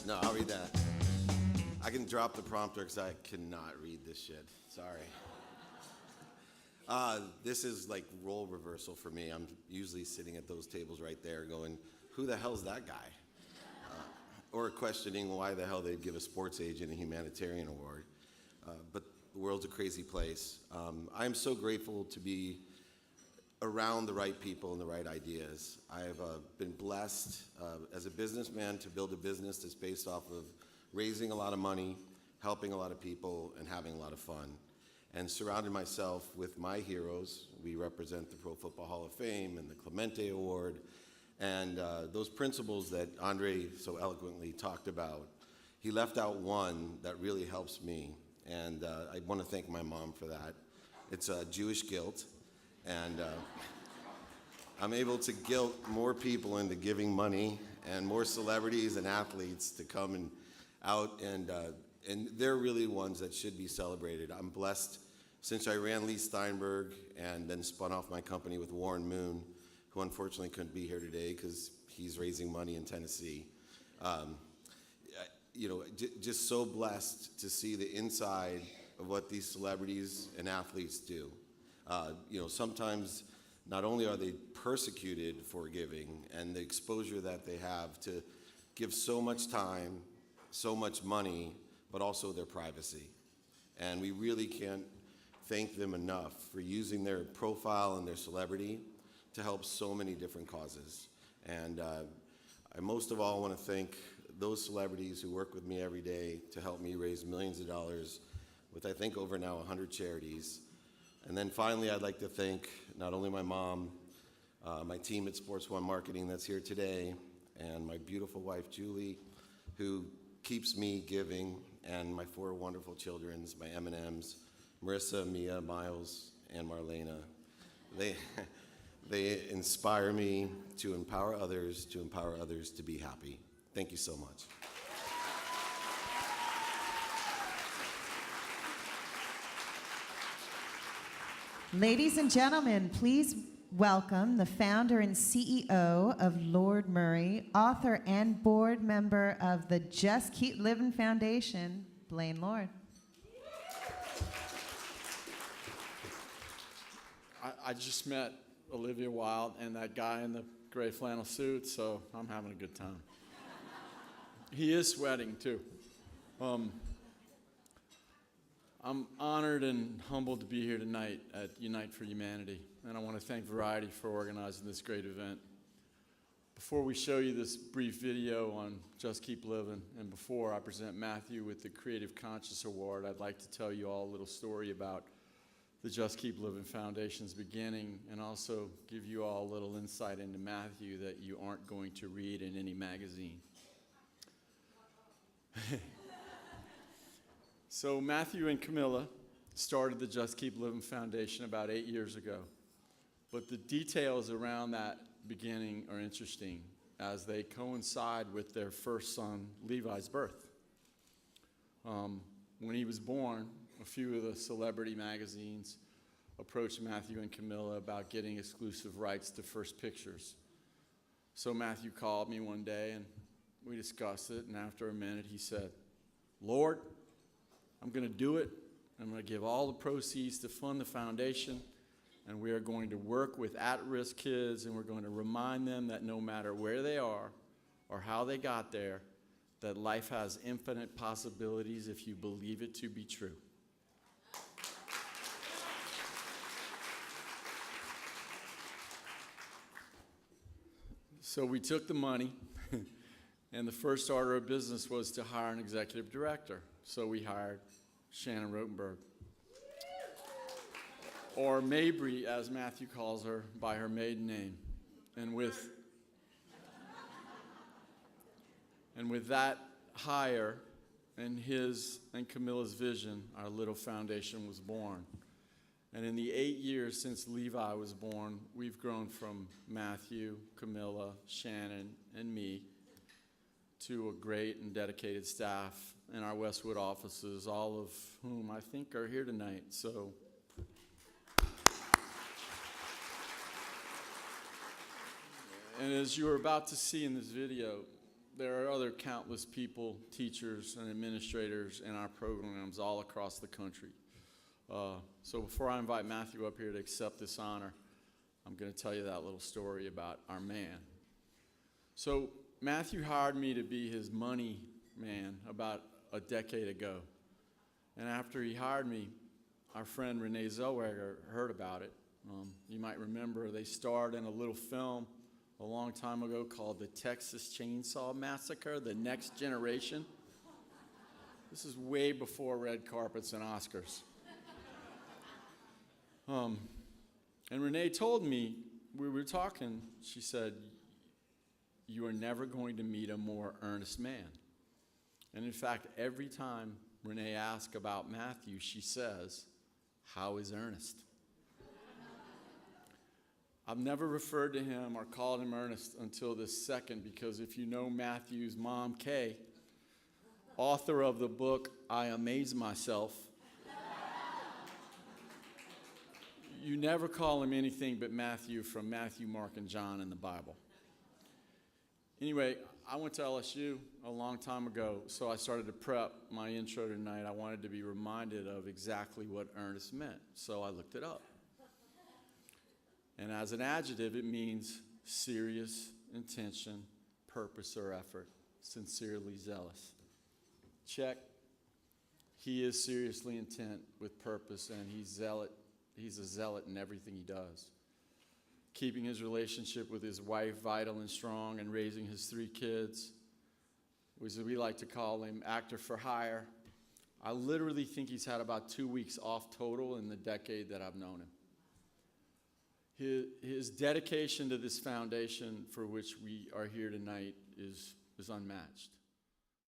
No, I'll read that. I can drop the prompter because I cannot read this shit. Sorry. This is like role reversal for me. I'm usually sitting at those tables right there going, who the hell's that guy? Or questioning why the hell they'd give a sports agent a humanitarian award. But the world's a crazy place. I'm so grateful to be around the right people and the right ideas. I've been blessed as a businessman to build a business that's based off of raising a lot of money, helping a lot of people, and having a lot of fun. And surrounded myself with my heroes. We represent the Pro Football Hall of Fame and the Clemente Award, and those principles that Andre so eloquently talked about. He left out one that really helps me, and I want to thank my mom for that. It's Jewish guilt, and I'm able to guilt more people into giving money and more celebrities and athletes to come and out, and they're really ones that should be celebrated. I'm blessed since I ran Lee Steinberg and then spun off my company with Warren Moon, who unfortunately couldn't be here today because he's raising money in Tennessee. Just so blessed to see the inside of what these celebrities and athletes do. Sometimes not only are they persecuted for giving and the exposure that they have to give so much time, so much money, but also their privacy. And we really can't thank them enough for using their profile and their celebrity to help so many different causes. And I most of all want to thank those celebrities who work with me every day to help me raise millions of dollars with, I think, over now 100 charities. And then finally, I'd like to thank not only my mom, my team at Sports One Marketing that's here today, and my beautiful wife, Julie, who keeps me giving, and my 4 wonderful children, my M&Ms, Marissa, Mia, Miles, and Marlena. They inspire me to empower others to be happy. Thank you so much. Ladies and gentlemen, please welcome the founder and CEO of Lord Murray, author and board member of the Just Keep Living Foundation, Blaine Lord. I just met Olivia Wilde and that guy in the gray flannel suit, so I'm having a good time. He is sweating, too. I'm honored and humbled to be here tonight at Unite4Humanity, and I want to thank Variety for organizing this great event. Before we show you this brief video on Just Keep Living, and before I present Matthew with the Creative Conscious Award, I'd like to tell you all a little story about the Just Keep Living Foundation's beginning, and also give you all a little insight into Matthew that you aren't going to read in any magazine. So Matthew and Camilla started the Just Keep Living Foundation about 8 years ago, but the details around that beginning are interesting as they coincide with their first son, Levi's birth. When he was born, a few of the celebrity magazines approached Matthew and Camilla about getting exclusive rights to first pictures. So Matthew called me one day and we discussed it, and after a minute he said, "Lord, I'm going to do it. I'm going to give all the proceeds to fund the foundation, and we are going to work with at-risk kids, and we're going to remind them that no matter where they are or how they got there, that life has infinite possibilities if you believe it to be true." So we took the money, and the first order of business was to hire an executive director. So we hired Shannon Rotenberg, or Mabry, as Matthew calls her by her maiden name. And with that hire and his and Camilla's vision, our little foundation was born. And in the 8 years since Levi was born, we've grown from Matthew, Camilla, Shannon, and me to a great and dedicated staff in our Westwood offices, all of whom I think are here tonight. So and as you are about to see in this video, there are other countless people, teachers and administrators in our programs all across the country. So before I invite Matthew up here to accept this honor, I'm going to tell you that little story about our man. So Matthew hired me to be his money man about a decade ago. And after he hired me, our friend Renee Zellweger heard about it. You might remember they starred in a little film a long time ago called The Texas Chainsaw Massacre, The Next Generation. This is way before red carpets and Oscars. And Renee told me, we were talking, she said, "You are never going to meet a more earnest man." And in fact, every time Renee asks about Matthew, she says, "How is Ernest?" I've never referred to him or called him Ernest until this second, because if you know Matthew's mom, Kay, author of the book, I Amaze Myself, you never call him anything but Matthew from Matthew, Mark, and John in the Bible. Anyway, I went to LSU a long time ago, so I started to prep my intro tonight. I wanted to be reminded of exactly what earnest meant, so I looked it up. And as an adjective, it means serious, intention, purpose, or effort, sincerely zealous. Check. He is seriously intent with purpose, and he's a zealot in everything he does. Keeping his relationship with his wife vital and strong, and raising his 3 kids, as we like to call him, actor for hire. I literally think he's had about 2 weeks off total in the decade that I've known him. His dedication to this foundation for which we are here tonight is unmatched.